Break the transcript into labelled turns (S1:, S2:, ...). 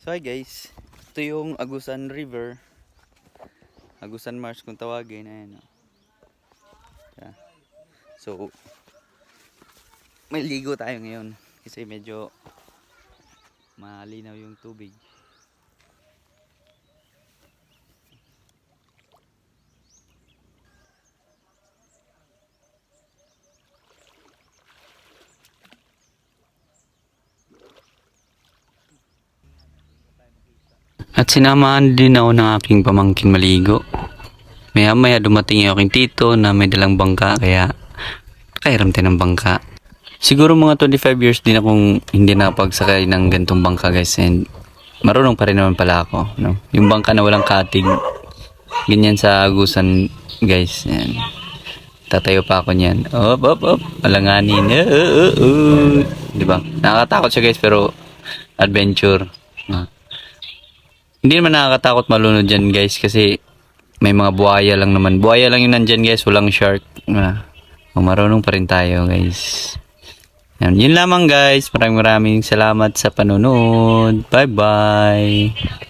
S1: So hi guys, ito yung Agusan River, Agusan Marsh kung tawagin. Ayan, oh. Yeah. So may ligo tayo ngayon kasi medyo malinaw yung tubig. At sinamahan din ako ng aking pamangkin maligo. Maya maya dumating yung aking tito na may dalang bangka, kaya pakairam tayo ng bangka. Siguro mga 25 years din akong hindi napagsakay ng gantong bangka guys, and marunong pa rin naman pala ako, no? Yung bangka na walang katig, ganyan sa Agusan guys. Yan. Tatayo pa ako niyan. Op. Alanganin. Diba? Nakakatakot siya guys, pero adventure. Hindi naman nakakatakot malunod dyan guys, kasi may mga buhaya lang naman. Buhaya lang yung nandyan guys, walang shark. Marunong pa rin tayo guys. Yun lamang guys. Maraming salamat sa panonood. Bye bye.